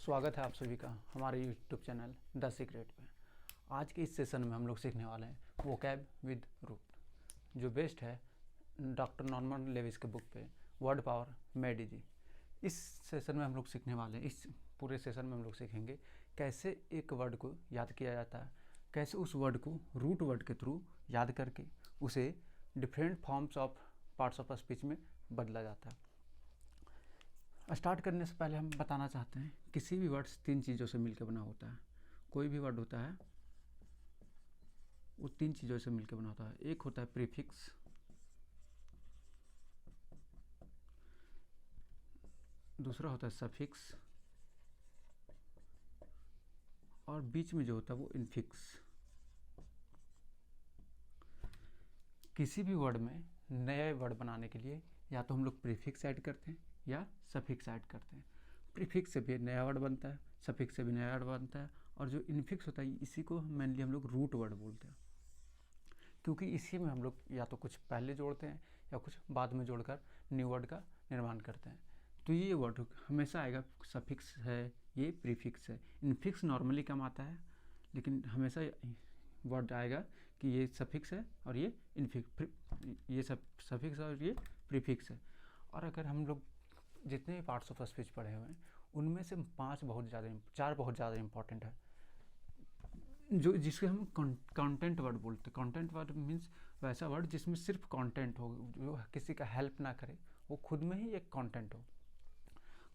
स्वागत है आप सभी का हमारे YouTube चैनल द सीक्रेट पे। आज के इस सेशन में हम लोग सीखने वाले हैं वोकैब विद रूट, जो बेस्ड है डॉक्टर नॉर्मन लेविस के बुक पे वर्ड पावर मेड इजी। इस सेशन में हम लोग सीखने वाले हैं, इस पूरे सेशन में हम लोग सीखेंगे कैसे एक वर्ड को याद किया जाता है, कैसे उस वर्ड को रूट वर्ड के थ्रू याद करके उसे different forms of parts of speech में बदला जाता है। स्टार्ट करने से पहले हम बताना चाहते हैं किसी भी वर्ड तीन चीज़ों से मिलकर बना होता है। कोई भी वर्ड होता है वो तीन चीज़ों से मिलकर बना होता है। एक होता है प्रीफिक्स, दूसरा होता है सफिक्स, और बीच में जो होता है वो इनफिक्स। किसी भी वर्ड में नए वर्ड बनाने के लिए या तो हम लोग प्रीफिक्स ऐड करते हैं या सफिक्स ऐड करते हैं। प्रीफिक्स से भी नया वर्ड बनता है, सफिक्स से भी नया वर्ड बनता है, और जो इनफिक्स होता है इसी को मेनली हम लोग रूट वर्ड बोलते हैं, क्योंकि इसी में हम लोग या तो कुछ पहले जोड़ते हैं या कुछ बाद में जोड़कर न्यू वर्ड का निर्माण करते हैं। तो ये वर्ड हमेशा आएगा सफिक्स है, ये प्रीफिक्स है। इनफिक्स नॉर्मली कम आता है, लेकिन हमेशा वर्ड आएगा कि ये सफिक्स है और ये इनफिक्स, ये सफिक्स और ये प्रीफिक्स है। और अगर हम लोग जितने भी पार्ट्स ऑफ स्पीच पढ़े हुए हैं उनमें से चार बहुत ज़्यादा इंपॉर्टेंट है, जो जिसके हम कंटेंट वर्ड बोलते हैं। कंटेंट वर्ड मीन्स वैसा वर्ड जिसमें सिर्फ कंटेंट हो, जो किसी का हेल्प ना करे, वो खुद में ही एक कंटेंट हो।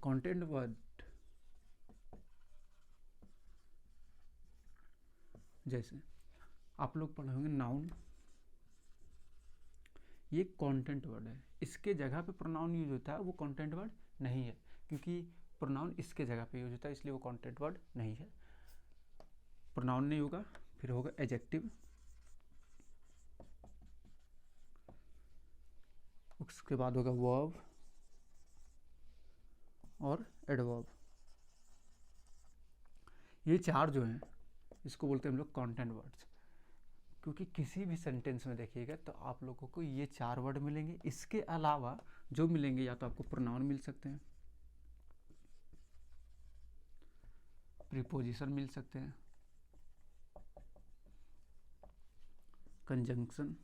कंटेंट वर्ड जैसे आप लोग पढ़े होंगे नाउन, ये कंटेंट वर्ड है। इसके जगह पे प्रोनाउन यूज होता है, वो कंटेंट वर्ड नहीं है, क्योंकि प्रोनाउन इसके जगह पे यूज होता है, इसलिए वो कंटेंट वर्ड नहीं है। प्रोनाउन नहीं होगा, फिर होगा एडजेक्टिव, उसके बाद होगा वर्ब और एडवर्ब। ये चार जो हैं इसको बोलते हैं हम लोग कंटेंट वर्ड्स, क्योंकि किसी भी सेंटेंस में देखिएगा तो आप लोगों को ये चार वर्ड मिलेंगे। इसके अलावा जो मिलेंगे या तो आपको प्रोनाउन मिल सकते हैं, प्रीपोजिशन मिल सकते हैं, कंजंक्शन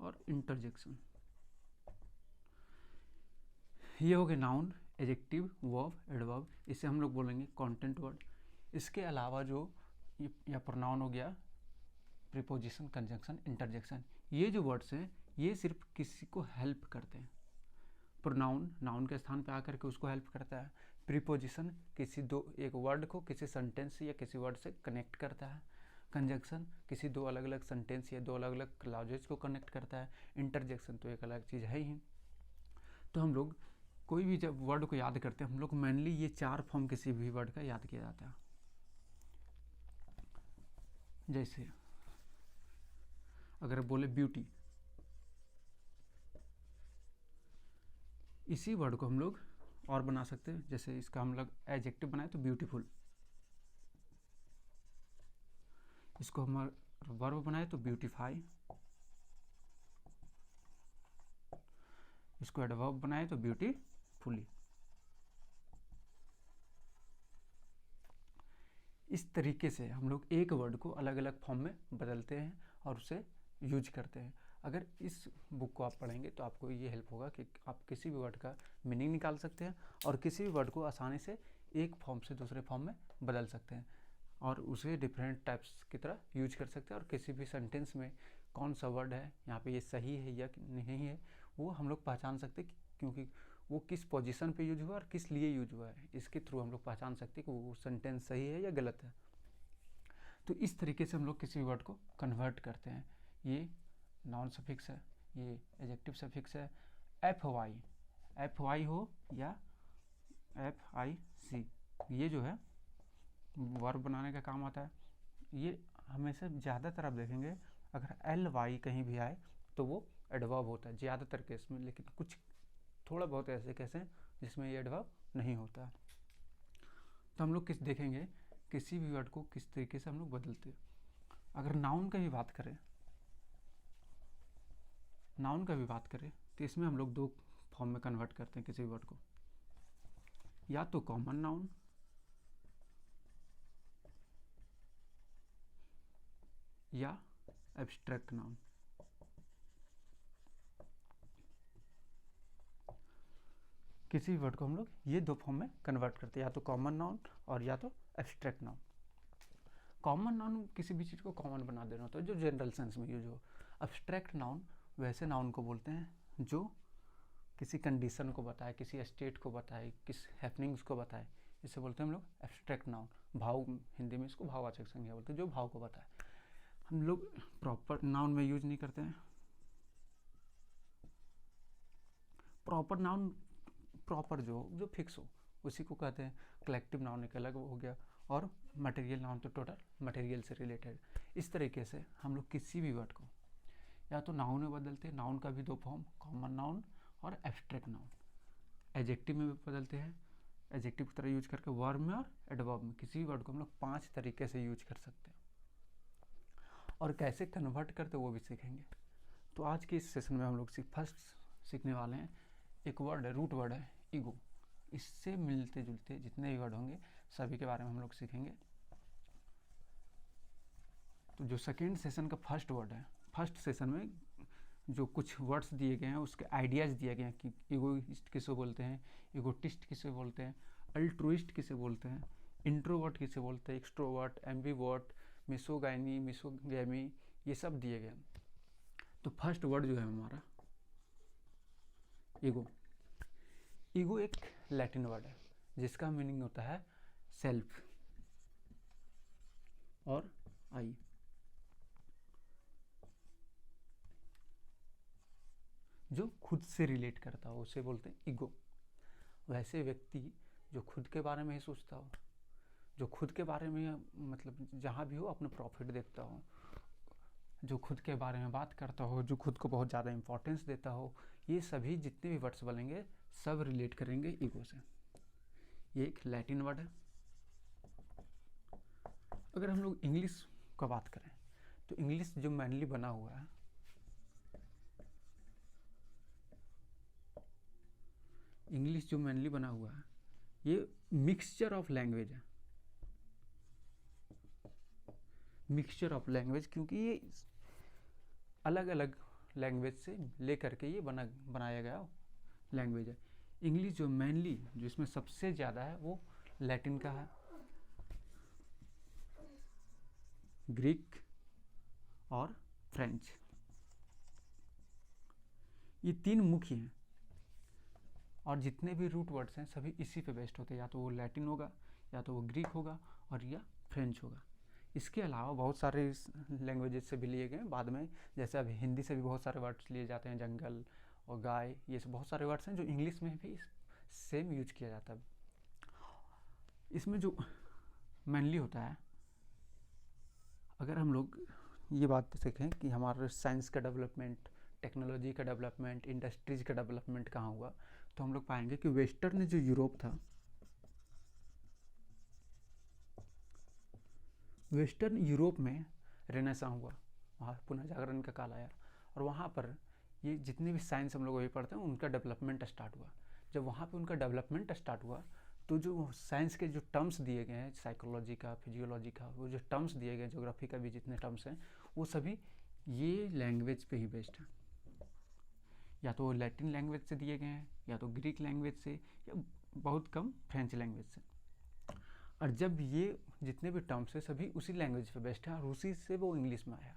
और इंटरजेक्शन। ये हो गए नाउन, एडजेक्टिव, वर्ब, एडवर्ब। इसे हम लोग बोलेंगे कंटेंट वर्ड। इसके अलावा जो या प्रोनाउन हो गया, प्रीपोजिशन, कंजंक्शन, इंटरजेक्शन, ये जो वर्ड्स हैं ये सिर्फ किसी को हेल्प करते हैं। प्रोनाउन नाउन के स्थान पे आकर के उसको हेल्प करता है। प्रीपोजिशन एक वर्ड को किसी सेंटेंस या किसी वर्ड से कनेक्ट करता है। कंजंक्शन किसी दो अलग अलग सेंटेंस या दो अलग अलग क्लॉजेज को कनेक्ट करता है। इंटरजेक्शन तो एक अलग चीज़ है ही। तो हम लोग कोई भी जब वर्ड को याद करते हैं हम लोग मेनली ये चार फॉर्म किसी भी वर्ड का याद किया जाता है। जैसे अगर बोले ब्यूटी, इसी वर्ड को हम लोग और बना सकते हैं। जैसे इसका हम लोग एडजेक्टिव बनाए तो ब्यूटीफुल, इसको हम वर्ब बनाए तो ब्यूटीफाई, इसको एडवर्ब बनाए तो ब्यूटीफुली। इस तरीके से हम लोग एक वर्ड को अलग अलग फॉर्म में बदलते हैं और उसे यूज करते हैं। अगर इस बुक को आप पढ़ेंगे तो आपको ये हेल्प होगा कि आप किसी भी वर्ड का मीनिंग निकाल सकते हैं और किसी भी वर्ड को आसानी से एक फॉर्म से दूसरे फॉर्म में बदल सकते हैं और उसे डिफरेंट टाइप्स की तरह यूज कर सकते हैं। और किसी भी सेंटेंस में कौन सा वर्ड है यहाँ पे ये सही है या नहीं है वो हम लोग पहचान सकते हैं, क्योंकि वो किस पोजीशन पे यूज हुआ और किस लिए यूज हुआ है। इसके थ्रू हम लोग पहचान सकते हैं कि वो सेंटेंस सही है या गलत है। तो इस तरीके से हम लोग किसी वर्ड को कन्वर्ट करते हैं। ये नॉन सफिक्स है, ये एडजेक्टिव सफिक्स है। एफ वाई हो या FIC, ये जो है वर्ब बनाने का काम आता है। ये हमेशा ज़्यादातर आप देखेंगे अगर LY कहीं भी आए तो वो एडवर्ब होता है ज़्यादातर केस में, लेकिन कुछ थोड़ा बहुत ऐसे केस हैं जिसमें ये एडवर्ब नहीं होता। तो हम लोग देखेंगे किसी भी वर्ड को किस तरीके से हम लोग बदलते हैं। अगर नाउन का भी बात करें तो इसमें हम लोग दो फॉर्म में कन्वर्ट करते हैं किसी भी वर्ड को। या तो कॉमन नाउन या एब्स्ट्रैक्ट नाउन। किसी भी वर्ड को हम लोग ये दो फॉर्म में कन्वर्ट करते हैं, या तो कॉमन नाउन और या तो एब्स्ट्रैक्ट नाउन। कॉमन नाउन किसी भी चीज़ को कॉमन बना देना होता है जो जनरल सेंस में यूज हो। एब्स्ट्रैक्ट नाउन वैसे नाउन को बोलते हैं जो किसी कंडीशन को बताए, किसी स्टेट को बताए, किस हैपनिंग्स को बताए, इसे बोलते हैं हम लोग एब्स्ट्रैक्ट नाउन। भाव, हिंदी में इसको भाववाचक संज्ञा बोलते हैं, जो भाव को बताए। हम लोग प्रॉपर नाउन में यूज नहीं करते हैं। प्रॉपर नाउन, प्रॉपर जो फिक्स हो उसी को कहते हैं। कलेक्टिव नाउन एक अलग हो गया, और मटेरियल नाउन तो टोटल मटेरियल से रिलेटेड। इस तरीके से हम लोग किसी भी वर्ड को या तो नाउन में बदलते हैं, नाउन का भी दो फॉर्म, कॉमन नाउन और एब्स्ट्रैक्ट नाउन। एडजेक्टिव में भी बदलते हैं, एडजेक्टिव की तरह यूज करके वर्ब में और एडवर्ब में। किसी भी वर्ड को हम लोग 5 तरीके से यूज कर सकते हैं, और कैसे कन्वर्ट करते वो भी सीखेंगे। तो आज के इस सेशन में हम लोग फर्स्ट सीखने वाले हैं, एक वर्ड है, रूट वर्ड है ईगो। इससे मिलते जुलते जितने भी वर्ड होंगे सभी के बारे में हम लोग सीखेंगे। तो जो सेकेंड सेशन का फर्स्ट वर्ड है, फर्स्ट सेशन में जो कुछ वर्ड्स दिए गए हैं उसके आइडियाज़ दिए गए हैं कि ईगोइस्ट किसे बोलते हैं, ईगोटिस्ट किसे बोलते हैं, अल्ट्रुइस्ट किसे बोलते हैं, इंट्रोवर्ट किसे बोलते हैं, एक्सट्रोवर्ट, एम्बीवर्ट, मिसोगाइनी, मिसोगैमी, ये सब दिए गए हैं। तो फर्स्ट वर्ड जो है हमारा ईगो। ईगो एक लैटिन वर्ड है जिसका मीनिंग होता है सेल्फ और आई। जो खुद से रिलेट करता हो उसे बोलते हैं ईगो। वैसे व्यक्ति जो खुद के बारे में ही सोचता हो, जो खुद के बारे में मतलब जहाँ भी हो अपने प्रॉफिट देखता हो, जो खुद के बारे में बात करता हो, जो खुद को बहुत ज़्यादा इंपॉर्टेंस देता हो, ये सभी जितने भी वर्ड्स बनेंगे सब रिलेट करेंगे ईगो से। ये एक लैटिन वर्ड है। अगर हम लोग इंग्लिश का बात करें तो इंग्लिश जो मेनली बना हुआ है, इंग्लिश जो मेनली बना हुआ है ये मिक्सचर ऑफ लैंग्वेज है। मिक्सचर ऑफ लैंग्वेज, क्योंकि ये अलग अलग लैंग्वेज से लेकर के ये बनाया गया लैंग्वेज है। इंग्लिश जो मेनली जो इसमें सबसे ज़्यादा है वो लैटिन का है, ग्रीक और फ्रेंच, ये 3 मुख्य हैं। और जितने भी रूट वर्ड्स हैं सभी इसी पे बेस्ड होते हैं, या तो वो लैटिन होगा, या तो वो ग्रीक होगा, और या फ्रेंच होगा। इसके अलावा बहुत सारे लैंग्वेजेस से भी लिए गए बाद में, जैसे अभी हिंदी से भी बहुत सारे वर्ड्स लिए जाते हैं, जंगल और गाय, ये सब बहुत सारे वर्ड्स हैं जो इंग्लिश में भी सेम यूज किया जाता है। इसमें जो मेनली होता है, अगर हम लोग ये बात सीखें कि हमारे साइंस का डेवलपमेंट, टेक्नोलॉजी का डेवलपमेंट, इंडस्ट्रीज का डेवलपमेंट कहाँ हुआ, तो हम लोग पाएंगे कि वेस्टर्न जो यूरोप था, वेस्टर्न यूरोप में रेनेसां हुआ, वहाँ पुनः जागरण का काल आया, और वहाँ पर ये जितने भी साइंस हम लोग वही पढ़ते हैं उनका डेवलपमेंट स्टार्ट हुआ। जब वहाँ पे उनका डेवलपमेंट स्टार्ट हुआ तो जो साइंस के जो टर्म्स दिए गए हैं, साइकोलॉजी का, फिजियोलॉजी का, वो जो टर्म्स दिए गए, ज्योग्राफी का भी जितने टर्म्स हैं, वो सभी ये लैंग्वेज पे ही बेस्ड हैं। या तो लैटिन लैंग्वेज से दिए गए हैं, या तो ग्रीक लैंग्वेज से, या बहुत कम फ्रेंच लैंग्वेज से। और जब ये जितने भी टर्म्स है सभी उसी लैंग्वेज पे बेस्ड है और उसी से वो इंग्लिश में आया।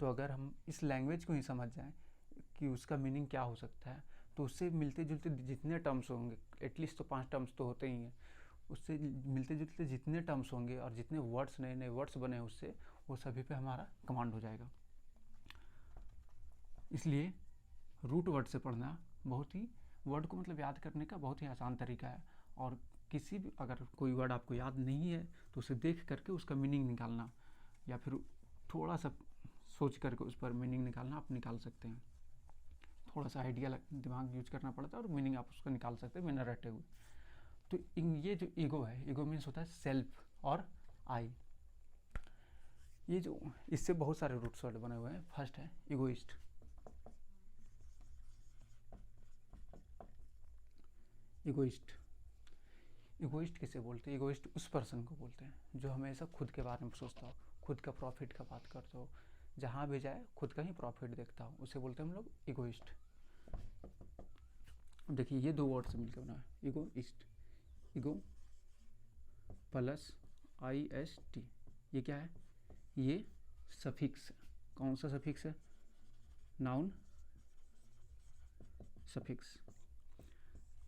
तो अगर हम इस लैंग्वेज को ही समझ जाएं कि उसका मीनिंग क्या हो सकता है, तो उससे मिलते जुलते जितने टर्म्स होंगे, एटलीस्ट तो 5 टर्म्स तो होते ही हैं, उससे मिलते जुलते जितने टर्म्स होंगे और जितने वर्ड्स, नए नए वर्ड्स बने उससे, वो सभी पे हमारा कमांड हो जाएगा। इसलिए रूट वर्ड से पढ़ना बहुत ही, वर्ड को मतलब याद करने का बहुत ही आसान तरीका है। और किसी भी, अगर कोई वर्ड आपको याद नहीं है तो उसे देख करके उसका मीनिंग निकालना, या फिर थोड़ा सा सोच करके उस पर मीनिंग निकालना आप निकाल सकते हैं। थोड़ा सा आइडिया दिमाग यूज करना पड़ता है और मीनिंग आप उसका निकाल सकते हैं बिना रटे हुए। तो ये जो ईगो है, ईगो मीन्स होता है सेल्फ और आई। ये जो, इससे बहुत सारे रूट्स वर्ड बने हुए हैं। फर्स्ट है ईगोइस्ट। ईगोइस्ट इगोइस्ट किसे बोलते हैं? इगोइस्ट उस पर्सन को बोलते हैं जो हमेशा खुद के बारे में सोचता हो, खुद का प्रॉफिट का बात करता हो, जहाँ भी जाए खुद का ही प्रॉफिट देखता हो, उसे बोलते हैं हम लोग इगोइस्ट। देखिए ये दो वर्ड से मिलकर बना है इगोइस्ट, इगो प्लस IST, ये क्या है? ये सफिक्स है। कौन सा सफिक्स है? Noun suffix.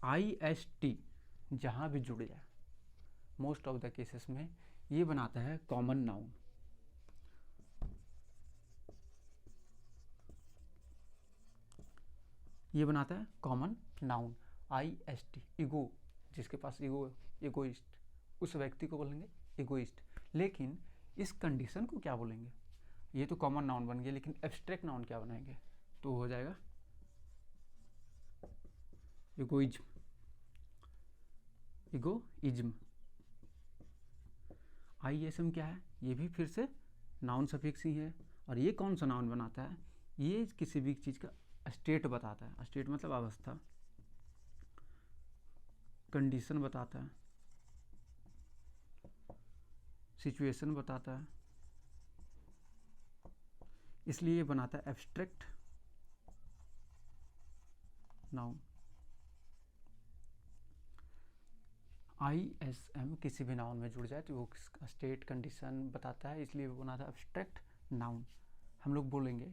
IST जहाँ भी जुड़ जाए, मोस्ट ऑफ द केसेस में ये बनाता है कॉमन नाउन। ये बनाता है कॉमन नाउन। IST ईगो, जिसके पास ईगो, इगोइस्ट, उस व्यक्ति को बोलेंगे इगोइस्ट। लेकिन इस कंडीशन को क्या बोलेंगे? ये तो कॉमन नाउन बन गया, लेकिन एब्स्ट्रैक्ट नाउन क्या बनाएंगे? तो हो जाएगा इगोइज्म, इगोइज्म। ISM क्या है? ये भी फिर से नाउन सफिक्स ही है। और ये कौन सा नाउन बनाता है? ये किसी भी चीज़ का स्टेट बताता है। स्टेट मतलब अवस्था, कंडीशन बताता है, सिचुएशन बताता है, इसलिए ये बनाता है एब्स्ट्रैक्ट नाउन। ISM किसी भी नाउन में जुड़ जाए तो वो स्टेट कंडीशन बताता है, इसलिए वो बनाता है एब्स्ट्रैक्ट नाउन। हम लोग बोलेंगे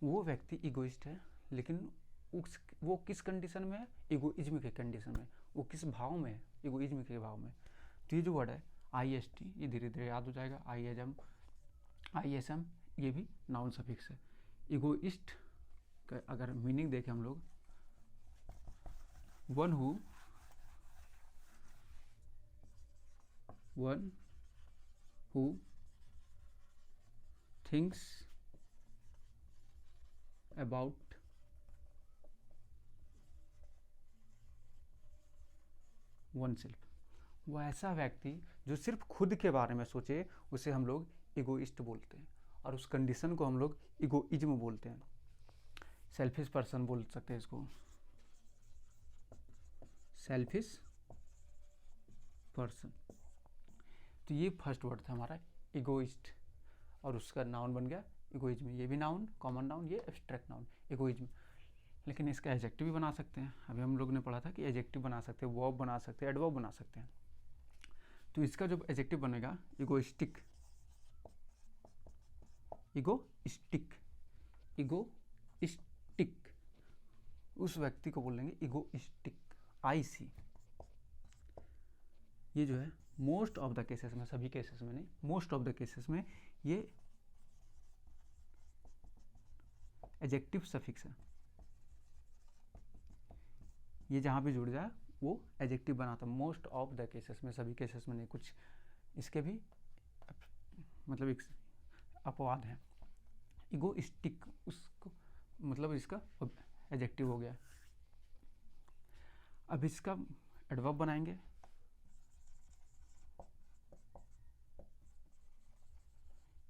वो व्यक्ति इगोइस्ट है, लेकिन वो किस कंडीशन में है? इगोइज्म के कंडीशन में। वो किस भाव में है? इगोइज्म के भाव में। तो ये जो वर्ड है IST, ये धीरे धीरे याद हो जाएगा। ISM ये भी नाउन सफिक्स है। इगोइस्ट का अगर मीनिंग देखें हम लोग, one who thinks about one self. वो ऐसा व्यक्ति जो सिर्फ खुद के बारे में सोचे, उसे हम लोग इगोइस्ट बोलते हैं। और उस कंडीशन को हम लोग इगोइज्म बोलते हैं। सेल्फिश पर्सन बोल सकते हैं इसको, सेल्फिश पर्सन। तो ये फर्स्ट वर्ड था हमारा इगोइस्ट, और उसका नाउन बन गया इगोइज्म। ये भी नाउन, कॉमन नाउन, ये एब्स्ट्रैक्ट नाउन इगोइज्म। लेकिन इसका एडजेक्टिव भी बना सकते हैं। अभी हम लोग ने पढ़ा था कि एडजेक्टिव बना सकते हैं, वर्ब बना सकते हैं, एडवर्ब बना सकते हैं। तो इसका जो एडजेक्टिव बनेगा इगोइस्टिक, इगोइस्टिक, इगोइस्टिक, उस व्यक्ति को बोलेंगे इगोइस्टिक। IC ये जो है मोस्ट ऑफ द केसेस में, सभी केसेस में नहीं, मोस्ट ऑफ द केसेस में ये एडजेक्टिव सफिक्स है। ये जहाँ भी जुड़ जाए वो एडजेक्टिव बनाता है। मोस्ट ऑफ द केसेस में, सभी केसेस में नहीं। कुछ इसके भी मतलब एक अपवाद है। इगोइस्टिक उसको मतलब इसका एडजेक्टिव हो गया। अब इसका एडवर्ब बनाएंगे,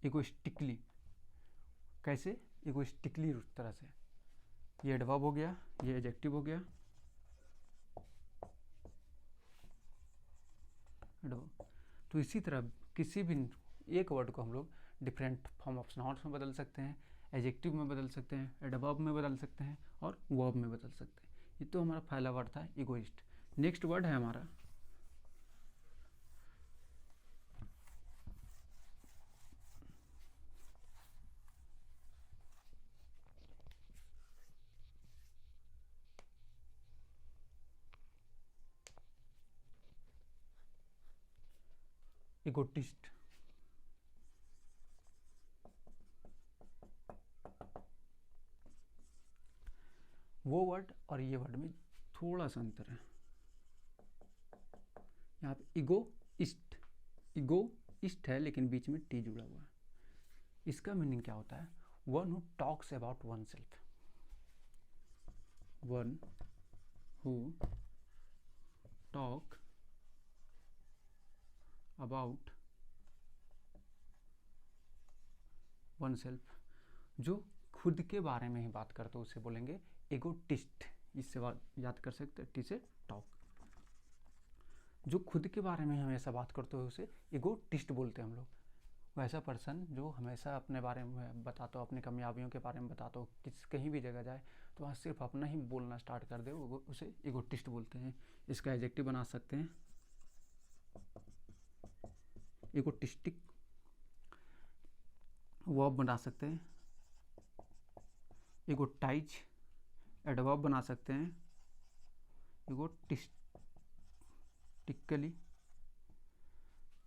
इगोइस्टिकली। कैसे? इगोइस्टिकली उस तरह से। ये एडवर्ब हो गया, ये एडजेक्टिव हो गया। एडवर्ब। तो इसी तरह किसी भी एक वर्ड को हम लोग डिफरेंट फॉर्म ऑफ नाउन्स में बदल सकते हैं, एडजेक्टिव में बदल सकते हैं, एडवर्ब में बदल सकते हैं, और वर्ब में बदल सकते हैं। ये तो हमारा पहला वर्ड था इगोइस्ट। नेक्स्ट वर्ड है हमारा इगोटिस्ट। वो वर्ड और ये वर्ड में थोड़ा सा अंतर है। यहाँ पे इगोइस्ट है, लेकिन बीच में टी जुड़ा हुआ है। इसका मीनिंग क्या होता है? One who talks about one self, one who talk about one self, जो खुद के बारे में ही बात करते हो, उसे बोलेंगे इगोटिस्ट। इससे याद कर सकते हैं, टी से टॉक। जो खुद के बारे में हमेशा बात करते हो उसे ईगोटिस्ट बोलते हैं हम लोग। वैसा पर्सन जो हमेशा अपने बारे में बताता हो, अपनी कामयाबियों के बारे में बताता हो, कहीं भी जगह जाए तो वहाँ सिर्फ अपना ही बोलना स्टार्ट कर दे, उसे ईगोटिस्ट बोलते हैं। इसका एडजेक्टिव बना सकते हैं ईगोटिस्टिक, वर्ब बना सकते हैं ईगोटाइज, एडवर्ब बना सकते हैं ईगोटिस्टिकली।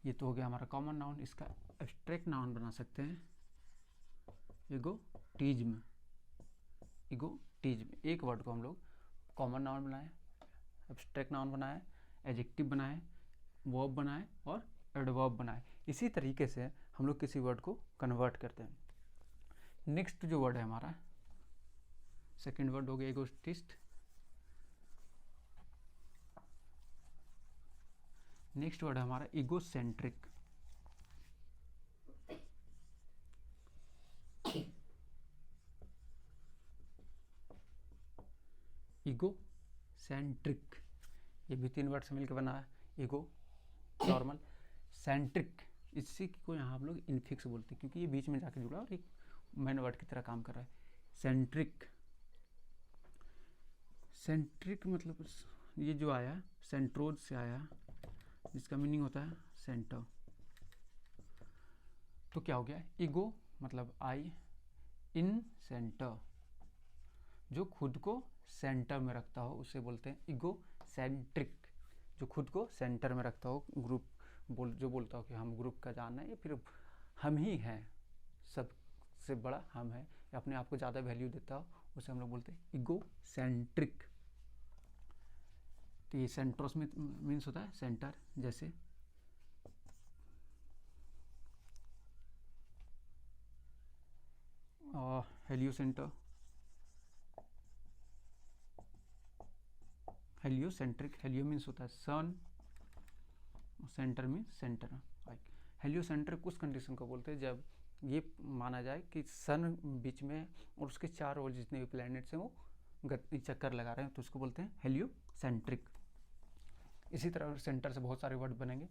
ये तो हो गया हमारा कॉमन नाउन। इसका एब्स्ट्रैक्ट नाउन बना सकते हैं ईगोटिज्म। ईगोटिज्म, एक वर्ड को हम लोग कॉमन नाउन बनाए, एब्स्ट्रैक्ट नाउन बनाए, एडजेक्टिव बनाए, वर्ब बनाए और एडवर्ब बनाए। इसी तरीके से हम लोग किसी वर्ड को कन्वर्ट करते हैं। नेक्स्ट जो वर्ड है हमारा, सेकेंड वर्ड हो गया ईगोटिस्ट। नेक्स्ट वर्ड है हमारा ईगोसेंट्रिक। ईगोसेंट्रिक, ये भी 3 वर्ड से मिलकर बना है। ईगो, नॉर्मल, सेंट्रिक, इसी को यहाँ हम लोग इनफिक्स बोलते हैं क्योंकि ये बीच में जाके जुड़ा और एक मेन वर्ड की तरह काम कर रहा है। सेंट्रिक, सेंट्रिक मतलब ये जो आया सेंट्रोज से आया, जिसका मीनिंग होता है सेंटर। तो क्या हो गया, ईगो मतलब आई, इन सेंटर, जो खुद को सेंटर में रखता हो उसे बोलते हैं ईगो सेंट्रिक। जो खुद को सेंटर में रखता हो, ग्रुप जो बोलता हो कि हम ग्रुप का जान है या फिर हम ही हैं, सबसे बड़ा हम है, या अपने आप को ज़्यादा वैल्यू देता हो, उसे हम लोग बोलते हैं ईगो सेंट्रिक। तो ये सेंट्रोस में मीन्स होता है सेंटर, जैसे हेलियोसेंटर, हेलियोसेंट्रिक, हेलियो मीन्स होता है सन, सेंटर मीन्स सेंटर। हेलियोसेंट्रिक उस कंडीशन को बोलते हैं जब ये माना जाए कि सन बीच में और उसके चार और जितने भी प्लैनेट्स हैं वो चक्कर लगा रहे हैं, तो उसको बोलते हैं हेलियोसेंट्रिक। इसी तरह सेंटर से बहुत सारे वर्ड बनेंगे।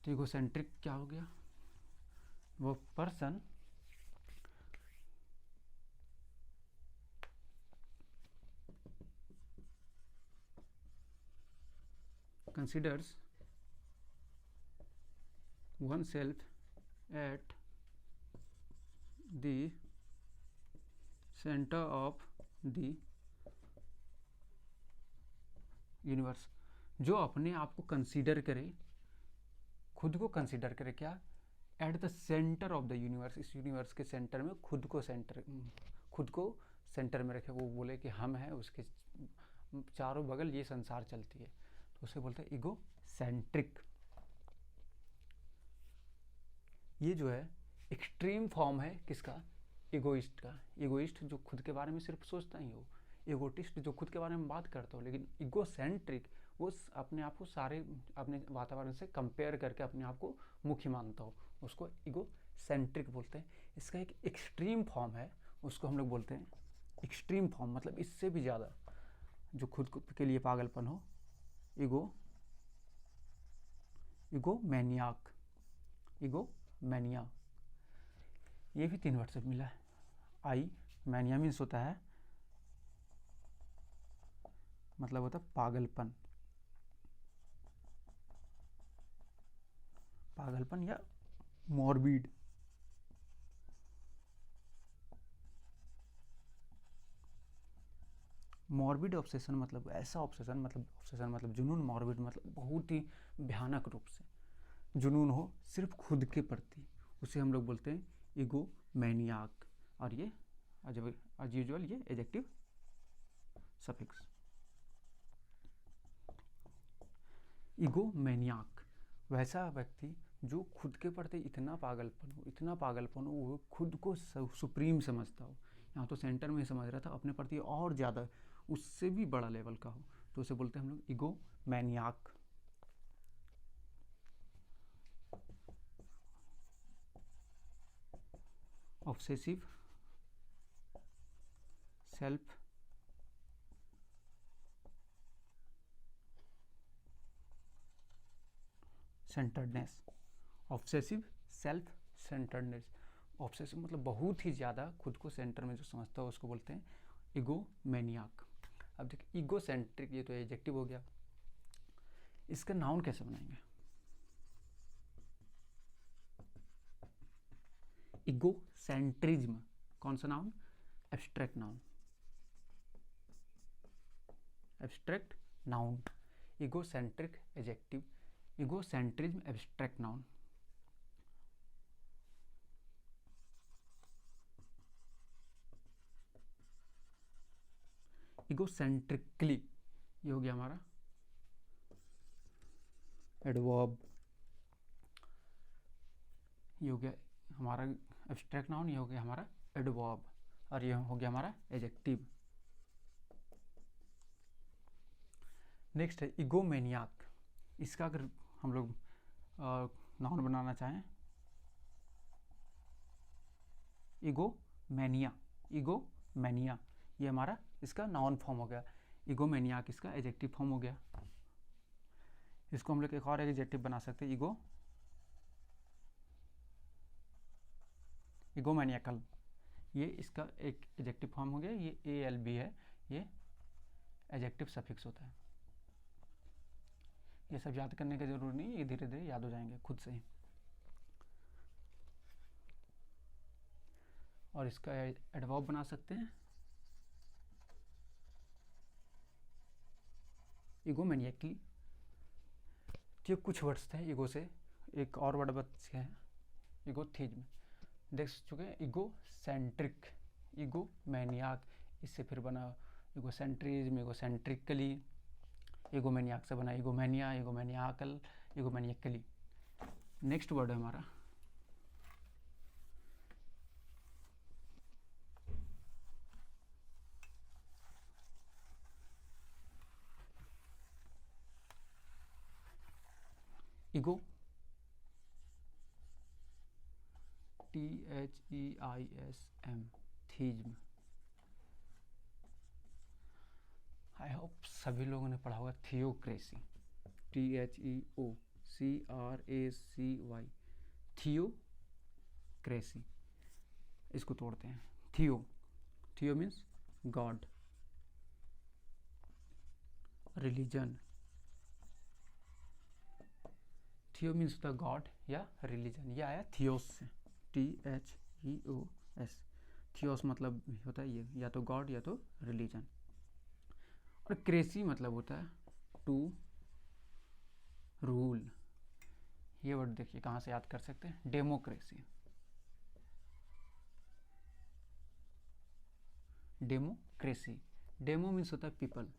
तो ईगोसेंट्रिक क्या हो गया, वो person considers oneself at the center of the universe. जो अपने आप को कंसीडर करे, खुद को कंसीडर करे क्या, at the centre of the universe, इस यूनिवर्स के सेंटर में खुद को सेंटर में रखे, वो बोले कि हम हैं, उसके चारों बगल ये संसार चलती है, तो उसे बोलते हैं ईगो सेंट्रिक। ये जो है एक्सट्रीम फॉर्म है किसका, ईगोइस्ट का। ईगोइस्ट जो खुद के बारे में सिर्फ सोचता ही हो, ईगोटिस्ट जो खुद के बारे में बात करता हो, लेकिन ईगोसेंट्रिक वो अपने आप को सारे अपने वातावरण से कंपेयर करके अपने आप को मुख्य मानता हो, उसको ईगोसेंट्रिक बोलते हैं। इसका एक एक्सट्रीम फॉर्म है, उसको हम लोग बोलते हैं एक्सट्रीम फॉर्म, मतलब इससे भी ज़्यादा जो खुद के लिए पागलपन हो, ईगोमैनियाक, ईगोमैनिया। ये भी 3 वर्ड से मिला है। आई, मैनिया मीन्स होता है, मतलब होता है पागलपन, पागलपन या मॉर्बिड। मॉर्बिड ऑब्सेशन मतलब ऐसा ऑब्सेशन, मतलब जुनून। मॉर्बिड मतलब बहुत ही भयानक रूप से जुनून हो सिर्फ खुद के प्रति, उसे हम लोग बोलते हैं ईगोमैनियाक। और ये एज यूजुअल ये एडजेक्टिव सफिक्स। ईगोमैनियाक वैसा व्यक्ति जो खुद के प्रति इतना पागलपन हो, वो खुद को सुप्रीम समझता हो। यहाँ तो सेंटर में ही समझ रहा था, अपने प्रति और ज़्यादा उससे भी बड़ा लेवल का हो, तो उसे बोलते हैं हम लोग egomaniac. Obsessive, centeredness, obsessive self centeredness. Obsessive मतलब बहुत ही ज़्यादा खुद को सेंटर में जो समझता है उसको बोलते हैं ईगोमैनियाक। अब देखिए ईगोसेंट्रिक, ये तो एडजेक्टिव हो गया, इसका नाउन कैसे बनाएंगे? ईगोसेंट्रिज्म कौन सा noun? Abstract noun, abstract noun. Egocentric adjective, egocentrism abstract noun. Egocentrically ये हो गया हमारा एडवर्ब, ये हो गया हमारा एब्स्ट्रैक्ट नाउन, ये हो गया हमारा एडवर्ब, और ये हो गया हमारा एडजेक्टिव। नेक्स्ट है ईगोमैनियाक। इसका अगर हम लोग नाउन बनाना चाहें, ईगोमैनिया, ईगोमैनिया ये हमारा इसका नाउन फॉर्म हो गया। ईगोमैनियाक इसका एडजेक्टिव फॉर्म हो गया। इसको हम लोग एक और एडजेक्टिव बना सकते हैं, ईगोमैनियाकल, ये इसका एक एडजेक्टिव फॉर्म हो गया। ये ALB है, ये एडजेक्टिव सफिक्स होता है। ये सब याद करने की जरूरत नहीं, ये धीरे धीरे याद हो जाएंगे खुद से ही। और इसका एडवर्ब बना सकते हैं ईगोमैनियकली। ये कुछ वर्ड्स थे ईगो से, एक और वर्ड बच गए हैं ईगोथिज्म। देख चुके हैं ईगोसेंट्रिक, ईगोमैनियाक, इससे फिर बना ईगोसेंट्रिज्म, ईगोसेंट्रिकली, ईगोमैनियाक से बना ईगोमैनिया, ईगोमैनियाकल, ईगोमैनियकली। नेक्स्ट वर्ड है हमारा ego, THEISM, theism. I hope सभी लोगों ने पढ़ा होगा थियोक्रेसी, THEOCRACY, थियोक्रेसी। इसको तोड़ते हैं, थियो, थियो मीन्स गॉड, रिलीजन, थियो मीन्स द गॉड या रिलीजन, ये आया थियोस से, THEOS। थियोस मतलब होता है ये या तो गॉड या तो रिलीजन। और क्रेसी मतलब होता है टू रूल। ये वर्ड देखिए कहाँ से याद कर सकते हैं, डेमोक्रेसी, डेमोक्रेसी। डेमो मीन्स होता है पीपल,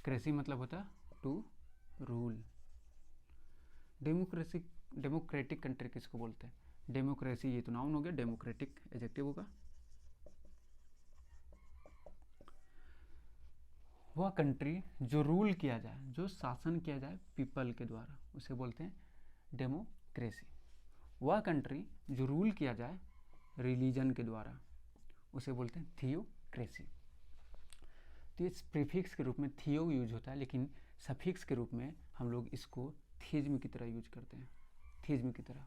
क्रेसी मतलब होता है to rule. Democracy, democratic country किसको बोलते हैं? डेमोक्रेसी ये तो नाउन हो गया, डेमोक्रेटिक एडजेक्टिव होगा। वह कंट्री जो रूल किया जाए, जो शासन किया जाए पीपल के द्वारा, उसे बोलते हैं डेमोक्रेसी। वह कंट्री जो रूल किया जाए रिलीजन के द्वारा, उसे बोलते हैं थियोक्रेसी। तो इस प्रीफिक्स के रूप में थियो यूज होता है, लेकिन सफिक्स के रूप में हम लोग इसको थीज्म की तरह यूज करते हैं, थीज्म की तरह।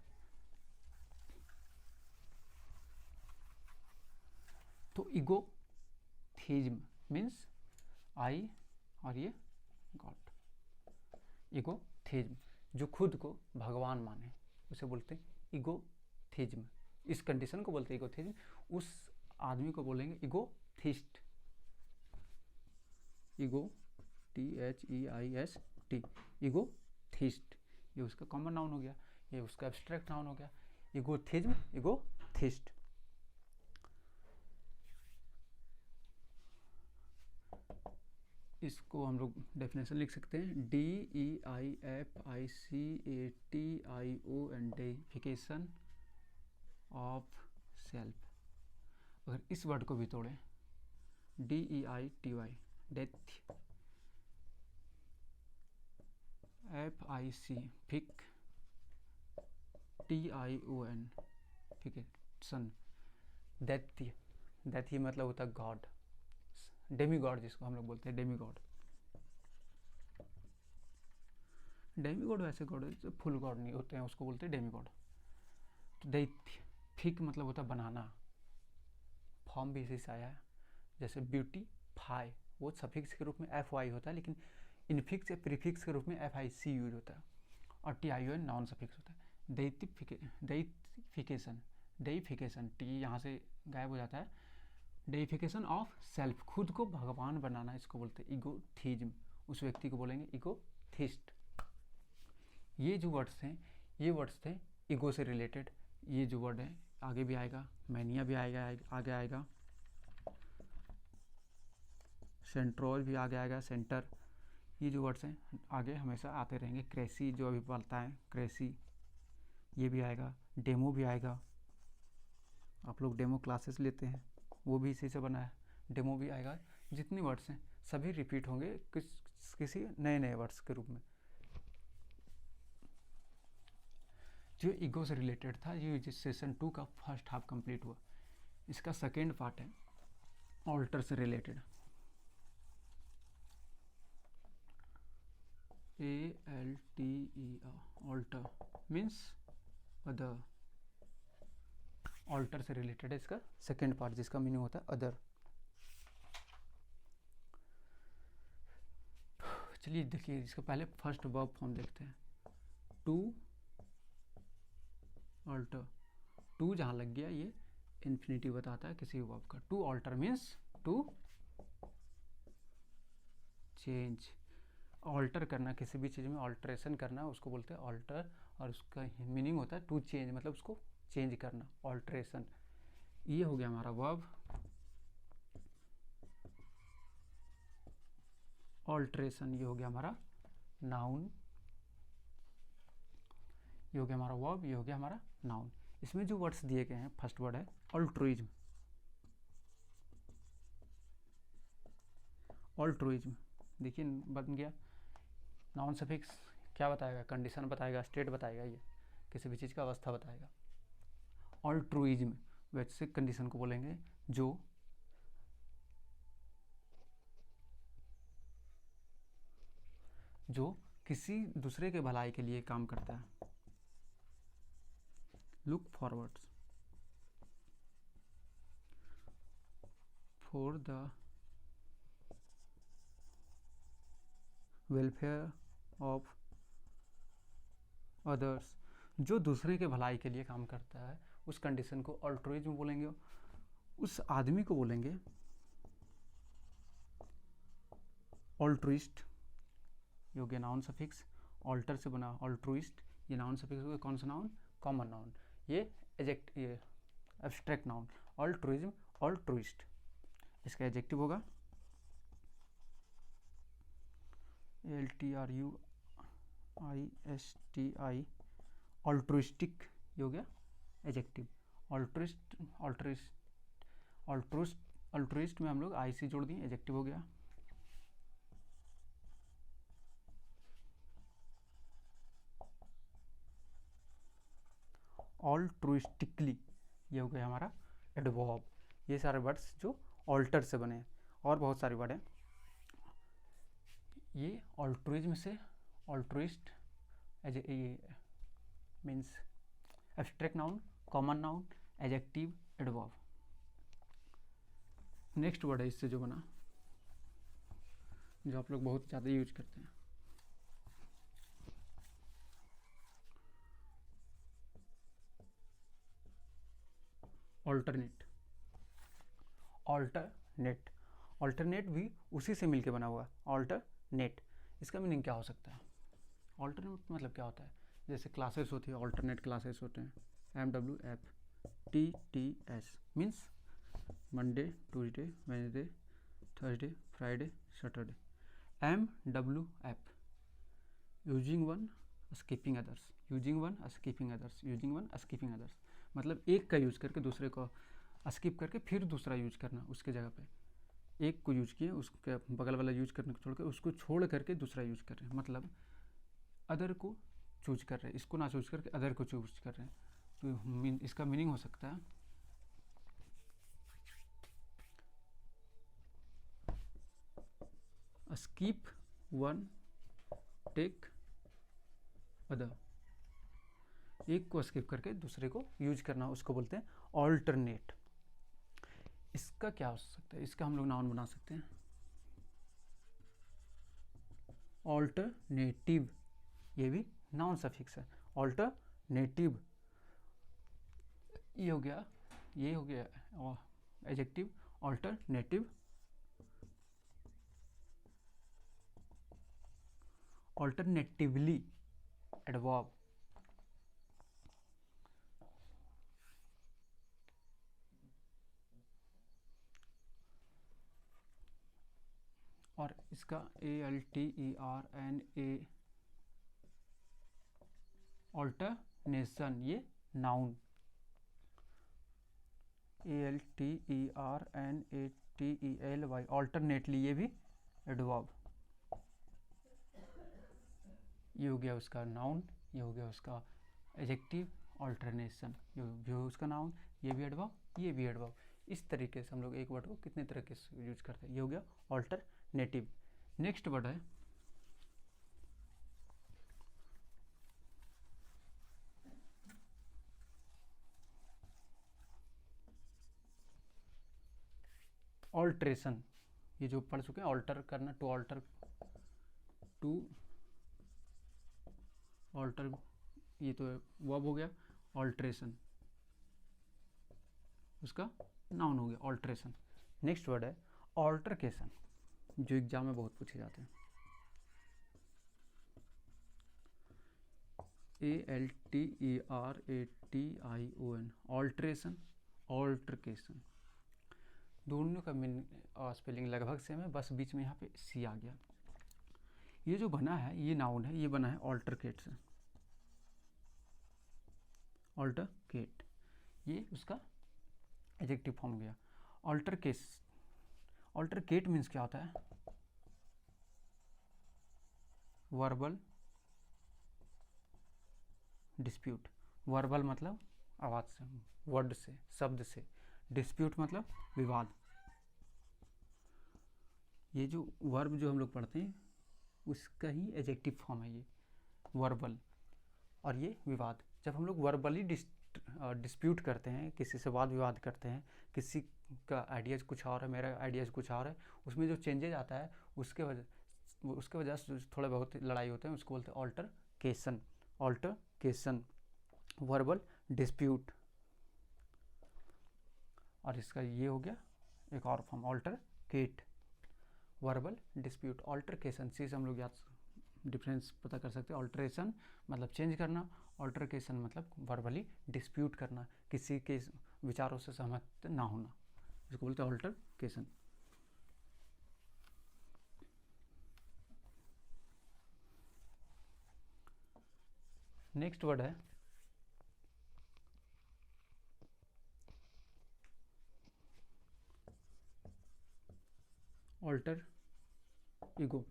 तो ईगो थीज्म मीन्स आई और ये गॉड। ईगो थीज्म जो खुद को भगवान माने उसे बोलते हैं ईगो थीज्म। इस कंडीशन को बोलते हैं ईगो थीज्म। उस आदमी को बोलेंगे ego theist, ego THEIST, ego theist. ये उसका कॉमन नाउन हो गया, ये उसका एब्स्ट्रैक्ट नाउन हो गया, ईगोथिज्म, ईगोथिस्ट। इसको हम लोग डेफिनेशन लिख सकते हैं, DEIFICATION, डेइफिकेशन ऑफ सेल्फ। अगर इस वर्ड को भी तोड़ें, DEITY, डेथ, FIC, फिक, TION, फिकेशन, दैत्य। दैत्य मतलब होता है गॉड, डेमी गॉड जिसको हम लोग बोलते हैं डेमी गॉड। डेमी गॉड वैसे गॉड जो फुल गॉड नहीं होते हैं उसको बोलते हैं डेमी गॉड। तो दैथिक मतलब होता है बनाना, फॉर्म भी इसी से आया है। जैसे ब्यूटी फाई, वो सफिक्स के रूप में एफ वाई होता है, लेकिन इनफिक्स या प्रीफिक्स के रूप में एफ आई सी यूज होता है, और T I O N noun suffix होता है। डेइफिकेशन, डेइफिकेशन टी यहाँ से गायब हो जाता है। डेइफिकेशन ऑफ सेल्फ, खुद को भगवान बनाना, इसको बोलते हैं ईगोथिज्म। उस व्यक्ति को बोलेंगे ईगोथिस्ट। ये जो वर्ड्स थे, ये वर्ड्स थे ईगो से रिलेटेड। ये जो वर्ड है आगे भी आएगा, मैनिया भी आएगा, आगे आएगा, सेंट्रोल भी आगे आएगा, सेंटर। ये जो वर्ड्स हैं आगे हमेशा आते रहेंगे। क्रेसी जो अभी पढ़ता है, क्रेसी, ये भी आएगा। डेमो भी आएगा, आप लोग डेमो क्लासेस लेते हैं, वो भी इसी से बना है। डेमो भी आएगा। जितने वर्ड्स हैं सभी रिपीट होंगे किसी नए नए वर्ड्स के रूप में। जो ईगो से रिलेटेड था, ये सेशन 2 का फर्स्ट हाफ कंप्लीट हुआ। इसका सेकेंड पार्ट है ऑल्टर से related. ALTER, alter means other. Alter से रिलेटेड है इसका सेकेंड पार्ट, जिसका मीनिंग होता है अदर। चलिए देखिए, इसका पहले फर्स्ट वर्ब फॉर्म देखते हैं। टू ऑल्टर, टू जहाँ लग गया ये इन्फिनिटिव बताता है किसी वर्ब का। To alter means to change. Alter करना, किसी भी चीज़ में ऑल्ट्रेशन करना, उसको बोलते हैं ऑल्टर, और उसका मीनिंग होता है टू चेंज, मतलब उसको चेंज करना, ऑल्ट्रेशन। ये हो गया हमारा वर्ब ऑल्ट्रेशन। ये हो गया हमारा नाउन, ये हो गया हमारा वर्ब, ये हो गया हमारा नाउन। इसमें जो वर्ड्स दिए गए हैं, फर्स्ट वर्ड है ऑल्ट्रुइज्म। ऑल्ट्रुइज्म देखिए बन गया। नाउन सफिक्स क्या बताएगा, कंडीशन बताएगा, स्टेट बताएगा, ये किसी भी चीज़ का अवस्था बताएगा। ऑल्ट्रुइज्म वैसे कंडीशन को बोलेंगे जो किसी दूसरे के भलाई के लिए काम करता है। Look forwards for the welfare of others, जो दूसरे के भलाई के लिए काम करता है, उस कंडीशन को ऑल्ट्रुइज्म बोलेंगे। उस आदमी को बोलेंगे ऑल्ट्रुइस्ट। ये हो गया नाउन सफिक्स, ऑल्टर से बना ऑल्ट्रुइस्ट। ये नाउन सफिक्स हो गया, कौन सा नाउन, कॉमन नाउन। ये ये एब्स्ट्रैक्ट नाउन, ऑल्ट्रुइज्म, ऑल्ट्रुइस्ट। इसका एडजेक्टिव होगा ALTRUISTI, ऑल्ट्रुइस्टिक। ये हो गया एडजेक्टिव। ऑल्ट्रुइस्ट, ऑल्ट्रुइस्ट में हम लोग IC जोड़ दिए, एडजेक्टिव हो गया। ऑल्ट्रुइस्टिकली, ये हो गया हमारा एडवर्ब। ये सारे वर्ड्स जो ऑल्टर से बने हैं, और बहुत सारे वर्ड हैं। ये ऑल्ट्रुइज्म से altruist means abstract noun, common noun, adjective, adverb. Next word है इससे जो बना, जो आप लोग बहुत ज़्यादा यूज करते हैं, ऑल्टरनेट। ऑल्टरनेट, ऑल्टरनेट भी उसी से मिलके बना हुआ, ऑल्टरनेट। इसका मीनिंग क्या हो सकता है, ऑल्टरनेट मतलब क्या होता है। जैसे क्लासेस होती है, ऑल्टरनेट क्लासेस होते हैं, MWF TTS means Monday, Tuesday, Wednesday, Thursday, Friday, Saturday. MWF using one skipping others, using one skipping others, using one skipping others, मतलब एक का यूज करके दूसरे को स्किप करके फिर दूसरा यूज करना उसके जगह पे। एक को यूज किए, उसके बगल वाला यूज करने को छोड़ कर उसको छोड़ करके दूसरा यूज कर रहे हैं, मतलब अदर को चूज कर रहे हैं, इसको ना चूज करके अदर को चूज कर रहे हैं। तो इसका मीनिंग हो सकता है स्किप वन, टेक अदर, एक को स्किप करके दूसरे को यूज करना, उसको बोलते हैं ऑल्टरनेट। इसका क्या हो सकता है, इसका हम लोग नाउन बना सकते हैं ऑल्टरनेटिव, ये भी नाउन सफिक्स है। ऑल्टरनेटिव, ये हो गया, ये हो गया एडजेक्टिव ऑल्टरनेटिव। ऑल्टरनेटिवली एडवर्ब, और इसका ALTERNA ऑल्टरनेशन, ये नाउन। ALTERNATELY ऑल्टरनेटली, ये भी एडवर्ब। ये हो गया उसका नाउन, ये हो गया उसका एडजेक्टिव ऑल्टरनेशन, ये भी हो उसका नाउन, ये भी एडवर्ब, ये भी एडवर्ब। इस तरीके से हम लोग एक वर्ड को कितने तरीके से यूज करते हैं। ये हो गया ऑल्टरनेटिव। नेक्स्ट वर्ड है ऑल्ट्रेशन। ये जो पढ़ चुके हैं, ऑल्टर करना, टू ऑल्टर, टू ऑल्टर, ये तो वर्ब हो गया। ऑल्ट्रेशन उसका नाउन हो गया ऑल्ट्रेशन। नेक्स्ट वर्ड है ऑल्टरकेशन, जो एग्जाम में बहुत पूछे जाते हैं। ALTERATION alteration, altercation. दोनों का स्पेलिंग लगभग सेम है, बस बीच में यहाँ पे सी आ गया। ये जो बना है, ये नाउन है, ये बना है ऑल्टरकेट से, ऑल्टरकेट, ये उसका एडजेक्टिव फॉर्म हो गया। ऑल्टरकेस, ऑल्टरकेट मीन्स क्या होता है, वर्बल डिस्प्यूट। वर्बल मतलब आवाज़ से, वर्ड से, शब्द से। डिस्प्यूट मतलब विवाद। ये जो वर्ब जो हम लोग पढ़ते हैं उसका ही एडजेक्टिव फॉर्म है ये वर्बल, और ये विवाद। जब हम लोग वर्बली डिस्प्यूट करते हैं, किसी से वाद विवाद करते हैं, किसी का आइडियाज कुछ और है, मेरा आइडियाज कुछ और है, उसमें जो चेंजेज आता है उसके वजह से थोड़ा बहुत लड़ाई होते हैं, उसको बोलते हैं ऑल्टरकेशन। Altercation, verbal dispute. और इसका ये हो गया एक और फॉर्म ऑल्टरकेट, वर्बल डिस्प्यूट। ऑल्टरकेशन से हम लोग याद डिफरेंस पता कर सकते हैं। ऑल्टरेशन मतलब चेंज करना, ऑल्टरकेशन मतलब वर्बली डिस्प्यूट करना, किसी के विचारों से सहमत ना होना, इसको बोलते हैं ऑल्टरकेशन। नेक्स्ट वर्ड है ऑल्टर ईगो।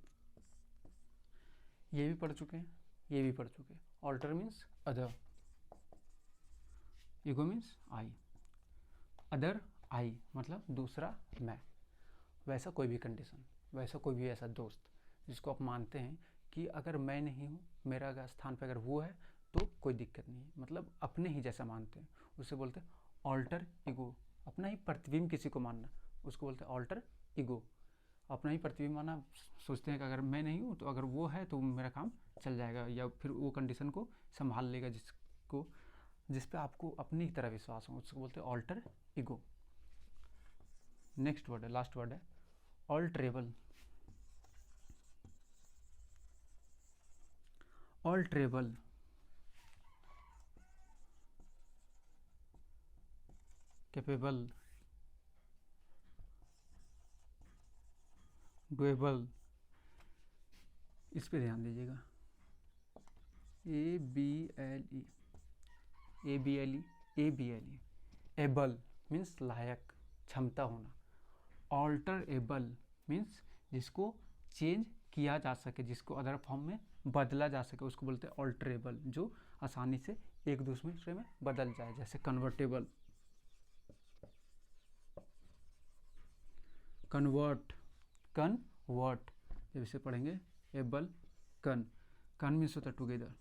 ये भी पढ़ चुके हैं, ये भी पढ़ चुके हैं। Alter means other, ego means I. Other I मतलब दूसरा मैं। वैसा कोई भी कंडीशन, वैसा कोई भी ऐसा दोस्त जिसको आप मानते हैं कि अगर मैं नहीं हूँ, मेरा अगर स्थान पर अगर वो है तो कोई दिक्कत नहीं है, मतलब अपने ही जैसा मानते हैं, उसे बोलते हैं ऑल्टर ईगो। अपना ही प्रतिबिंब किसी को मानना, उसको बोलते हैं ऑल्टर ईगो। अपना ही प्रतिबिंब माना, सोचते हैं कि अगर मैं नहीं हूँ तो अगर वो है तो मेरा काम चल जाएगा, या फिर वो कंडीशन को संभाल लेगा जिस पे आपको अपनी तरह विश्वास हो, उसको बोलते हैं ऑल्टर ईगो। नेक्स्ट वर्ड है, लास्ट वर्ड है ऑल्टरेबल। ऑल्टरेबल, कैपेबल, डुएबल, इस पे ध्यान दीजिएगा। ABLE, ABLE, एबल मीन्स लायक, क्षमता होना। ऑल्टरेबल मीन्स जिसको चेंज किया जा सके, जिसको अदर फॉर्म में बदला जा सके, उसको बोलते हैं ऑल्टरेबल, जो आसानी से एक दूसरे में बदल जाए, जैसे कन्वर्टेबल, कन्वर्ट, कन्वर्ट। जब इसे पढ़ेंगे एबल कन, कन मीन्स होता है टुगेदर,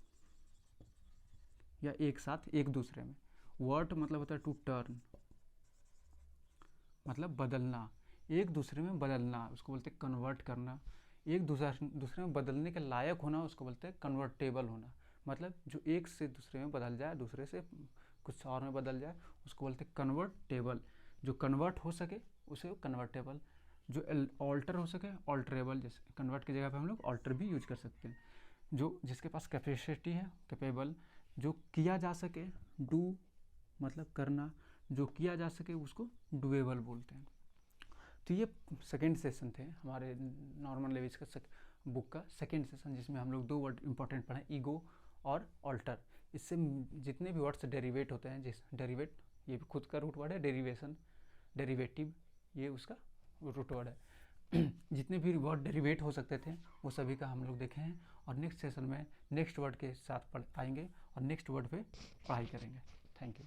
या एक साथ एक दूसरे में। वर्ट मतलब होता है टू टर्न, मतलब बदलना, एक दूसरे में बदलना, उसको बोलते हैं कन्वर्ट करना। एक दूसरे में बदलने के लायक होना उसको बोलते हैं कन्वर्टेबल होना, मतलब जो एक से दूसरे में बदल जाए, दूसरे से कुछ और में बदल जाए, उसको बोलते हैं कन्वर्टेबल। जो कन्वर्ट हो सके उसे कन्वर्टेबल, जो ऑल्टर हो सके ऑल्टरेबल। जैसे कन्वर्ट की जगह पे हम लोग ऑल्टर भी यूज कर सकते हैं। जो जिसके पास कैपेसिटी है कैपेबल, जो किया जा सके डू मतलब करना, जो किया जा सके उसको डुएबल बोलते हैं। तो ये सेकेंड सेशन थे हमारे नॉर्मल लैंग्वेज का बुक का सेकेंड सेशन, जिसमें हम लोग 2 वर्ड इंपॉर्टेंट पढ़े, ईगो और ऑल्टर। इससे जितने भी वर्ड्स डेरिवेट होते हैं, जिस डेरिवेट ये भी खुद का रूट वर्ड है, डेरिवेशन डेरिवेटिव ये उसका रूट वर्ड है। जितने भी वर्ड डेरिवेट हो सकते थे वो सभी का हम लोग देखे हैं, और नेक्स्ट सेशन में नेक्स्ट वर्ड के साथ आएंगे और नेक्स्ट वर्ड पे पढ़ाई करेंगे। Thank you.